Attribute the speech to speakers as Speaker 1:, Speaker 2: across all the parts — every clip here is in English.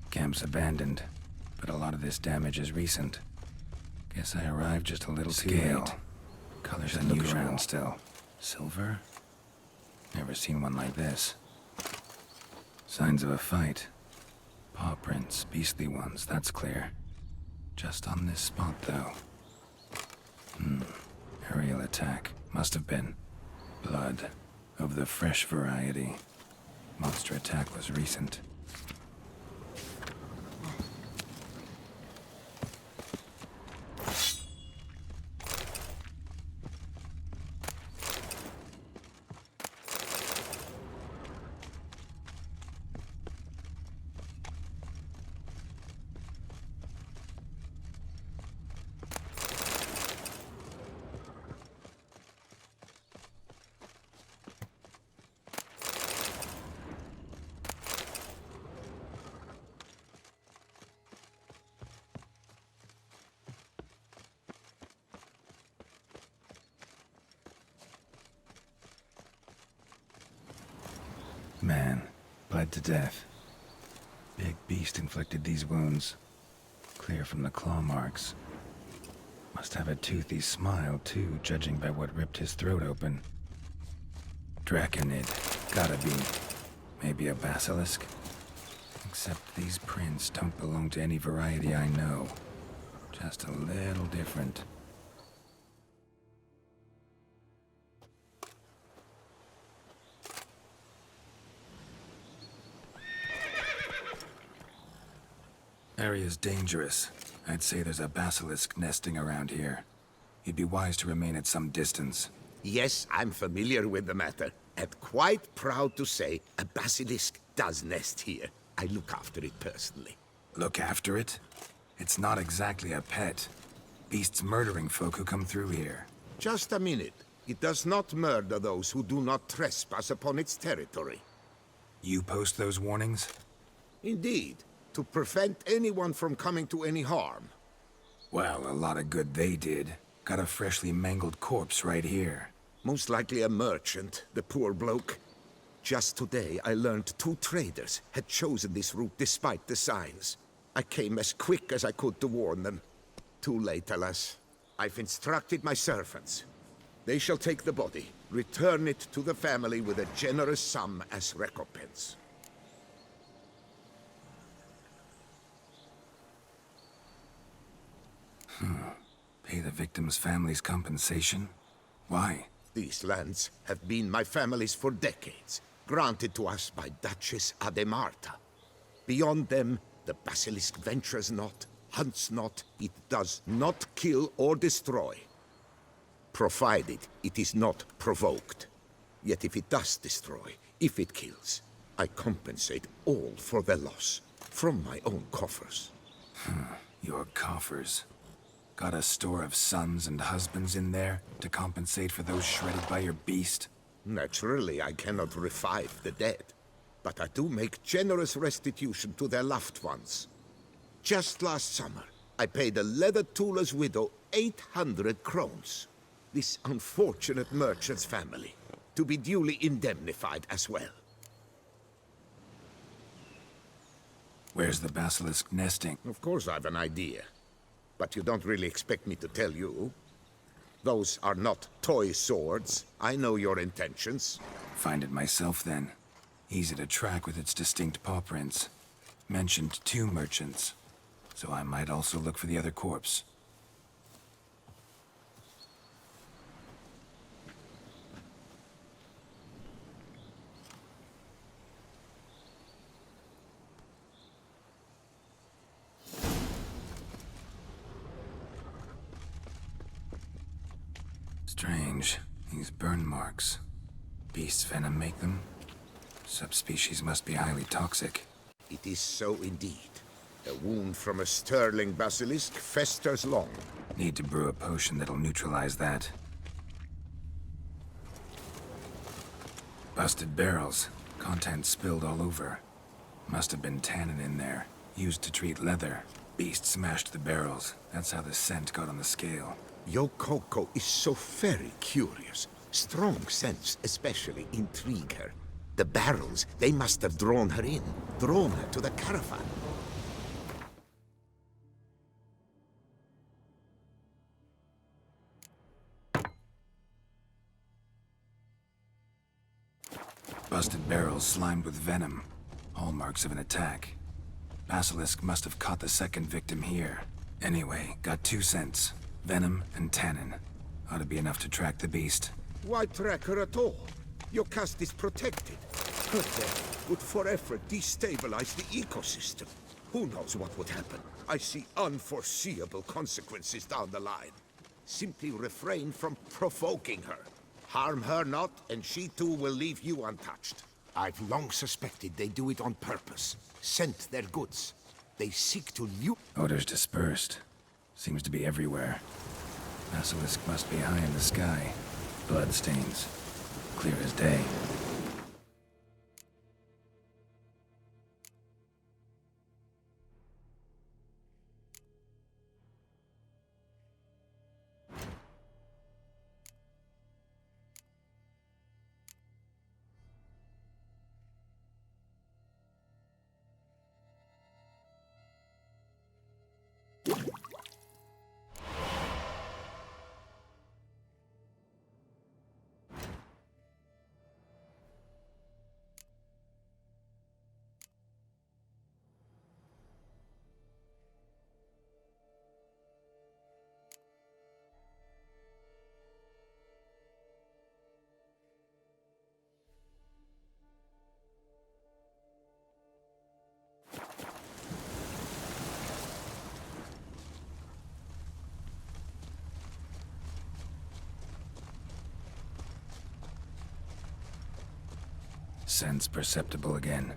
Speaker 1: Camp's abandoned, but a lot of this damage is recent. Guess I arrived just a little too late. Colors unusual still. Silver? Never seen one like this. Signs of a fight. Paw prints, beastly ones, that's clear. Just on this spot, though. Aerial attack. Must have been. Blood. Of the fresh variety. Monster attack was recent. Man, bled to death. Big beast inflicted these wounds. Clear from the claw marks. Must have a toothy smile, too, judging by what ripped his throat open. Draconid. Gotta be. Maybe a basilisk? Except these prints don't belong to any variety I know. Just a little different. Area's dangerous. I'd say there's a basilisk nesting around here. You'd be wise to remain at some distance.
Speaker 2: Yes, I'm familiar with the matter, and quite proud to say a basilisk does nest here. I look after it personally.
Speaker 1: Look after it? It's not exactly a pet. Beast's murdering folk who come through here.
Speaker 2: Just a minute. It does not murder those who do not trespass upon its territory.
Speaker 1: You post those warnings?
Speaker 2: Indeed. To prevent anyone from coming to any harm.
Speaker 1: Well, a lot of good they did. Got a freshly mangled corpse right here.
Speaker 2: Most likely a merchant, the poor bloke. Just today, I learned 2 traders had chosen this route despite the signs. I came as quick as I could to warn them. Too late, alas. I've instructed my servants. They shall take the body, return it to the family with a generous sum as recompense.
Speaker 1: Pay the victim's family's compensation? Why?
Speaker 2: These lands have been my family's for decades, granted to us by Duchess Ademarta. Beyond them, the basilisk ventures not, hunts not, it does not kill or destroy. Provided it is not provoked. Yet if it does destroy, if it kills, I compensate all for their loss, from my own coffers.
Speaker 1: Your coffers. Got a store of sons and husbands in there to compensate for those shredded by your beast?
Speaker 2: Naturally, I cannot revive the dead, but I do make generous restitution to their loved ones. Just last summer, I paid a leather tooler's widow 800 crowns. This unfortunate merchant's family, to be duly indemnified as well.
Speaker 1: Where's the basilisk nesting?
Speaker 2: Of course I've an idea. But you don't really expect me to tell you. Those are not toy swords. I know your intentions.
Speaker 1: Find it myself, then. Easy to track with its distinct paw prints. Mentioned 2 merchants. So I might also look for the other corpse. Strange. These burn marks. Beast's venom make them? Subspecies must be highly toxic.
Speaker 2: It is so indeed. A wound from a sterling basilisk festers long.
Speaker 1: Need to brew a potion that'll neutralize that. Busted barrels. Contents spilled all over. Must have been tannin in there. Used to treat leather. Beast smashed the barrels. That's how the scent got on the scale.
Speaker 2: Yokoko is so very curious. Strong scents especially intrigue her. The barrels, they must have drawn her in, drawn her to the caravan.
Speaker 1: Busted barrels slimed with venom. Hallmarks of an attack. Basilisk must have caught the second victim here. Anyway, got 2 cents. Venom and tannin. Ought to be enough to track the beast.
Speaker 2: Why track her at all? Your caste is protected. Her death would forever destabilize the ecosystem. Who knows what would happen? I see unforeseeable consequences down the line. Simply refrain from provoking her. Harm her not, and she too will leave you untouched. I've long suspected they do it on purpose. Scent their goods. They seek to loot.
Speaker 1: Odors dispersed. Seems to be everywhere. Basilisk must be high in the sky. Bloodstains. Clear as day. Sense perceptible again.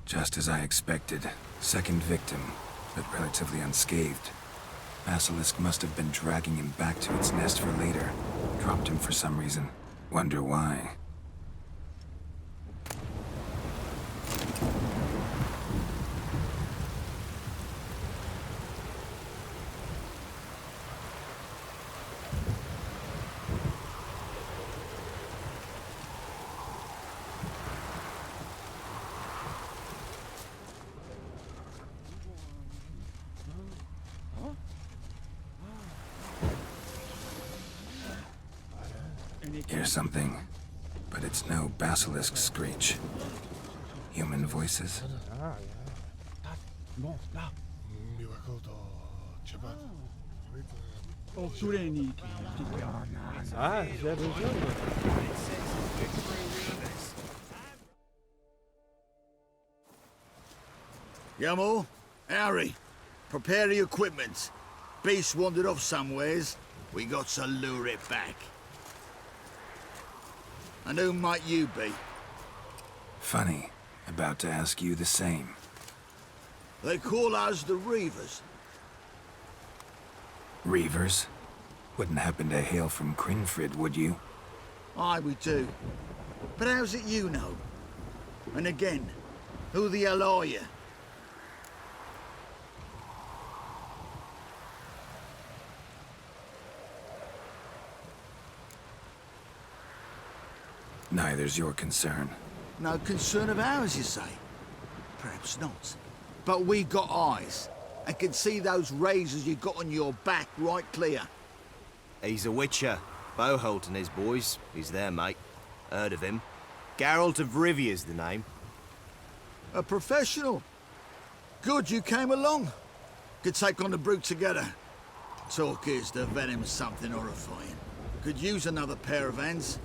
Speaker 1: Just as I expected. Second victim, but relatively unscathed. Basilisk must have been dragging him back to its nest for later. Dropped him for some reason. Wonder why. Hear something, but it's no basilisk screech. Human voices?
Speaker 3: Yamo, Harry, prepare the equipment. Beast wandered off somewheres. We got to lure it back. And who might you be?
Speaker 1: Funny. About to ask you the same.
Speaker 3: They call us the Reavers.
Speaker 1: Reavers? Wouldn't happen to hail from Crinfrid, would you?
Speaker 3: Aye, we do. But how's it you know? And again, who the hell are you?
Speaker 1: Neither's your concern.
Speaker 3: No concern of ours, you say? Perhaps not. But we got eyes, and can see those razors you got on your back right clear.
Speaker 4: He's a witcher. Boholt and his boys. He's there, mate. Heard of him. Geralt of Rivia's the name.
Speaker 3: A professional. Good you came along. Could take on the brute together. Talk is the venom's something horrifying. Could use another pair of hands.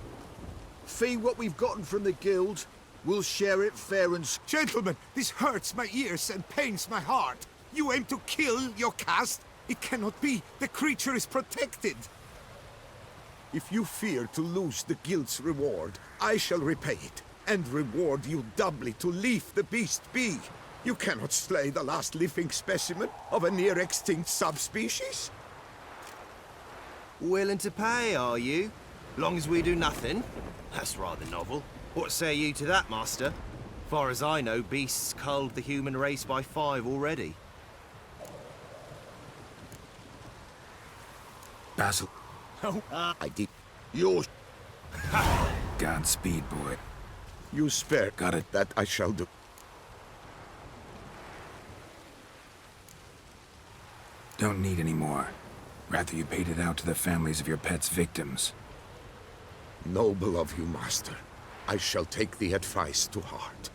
Speaker 3: Fee what we've gotten from the guild. We'll share it fair and...
Speaker 2: Gentlemen, this hurts my ears and pains my heart. You aim to kill your caste? It cannot be. The creature is protected. If you fear to lose the guild's reward, I shall repay it, and reward you doubly to leave the beast be. You cannot slay the last living specimen of a near-extinct subspecies.
Speaker 4: Willing to pay, are you? Long as we do nothing? That's rather novel. What say you to that, master? Far as I know, beasts culled the human race by 5 already.
Speaker 1: Basil.
Speaker 2: No, I did.
Speaker 3: Yours.
Speaker 1: Godspeed, boy.
Speaker 2: You spare.
Speaker 1: Got it.
Speaker 2: That I shall do.
Speaker 1: Don't need any more. Rather you paid it out to the families of your pet's victims.
Speaker 2: Noble of you, Master. I shall take the advice to heart.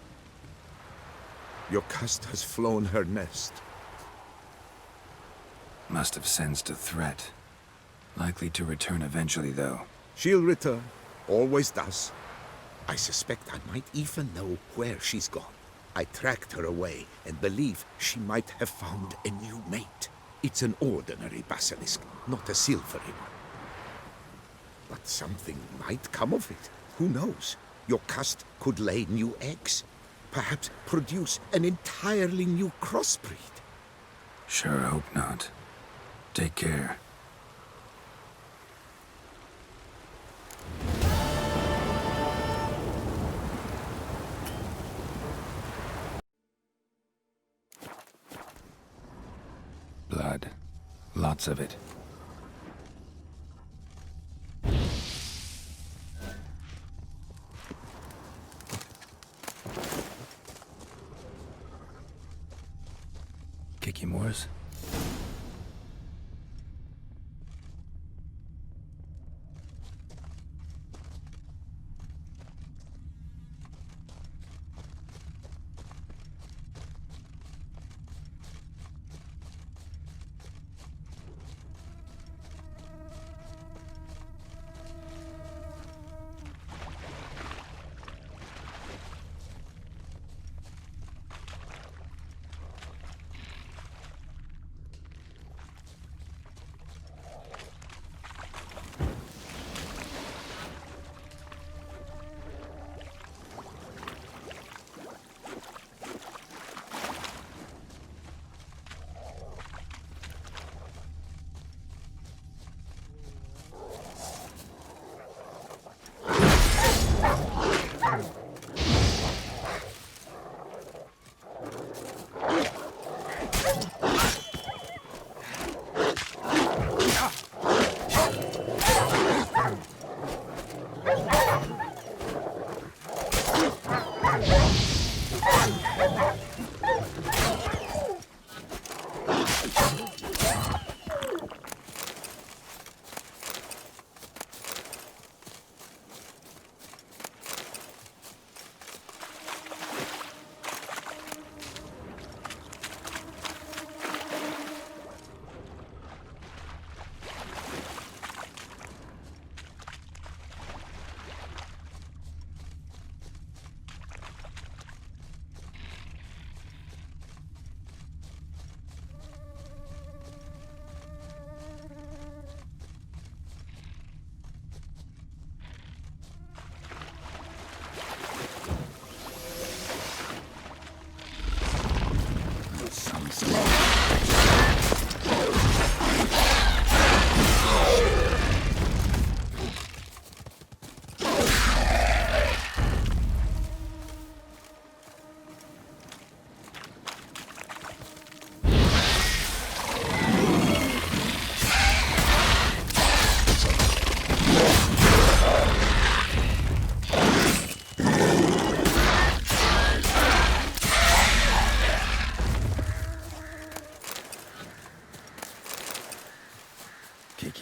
Speaker 2: Your cust has flown her nest.
Speaker 1: Must have sensed a threat. Likely to return eventually, though.
Speaker 2: She'll return. Always does. I suspect I might even know where she's gone. I tracked her away and believe she might have found a new mate. It's an ordinary basilisk, not a silvery one. But something might come of it. Who knows? Your cust could lay new eggs. Perhaps produce an entirely new crossbreed.
Speaker 1: Sure hope not. Take care. Blood. Lots of it. Kikimores?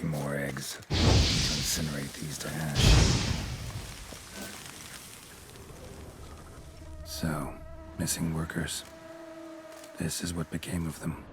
Speaker 1: More eggs. Need to incinerate these to ash. So, missing workers. This is what became of them.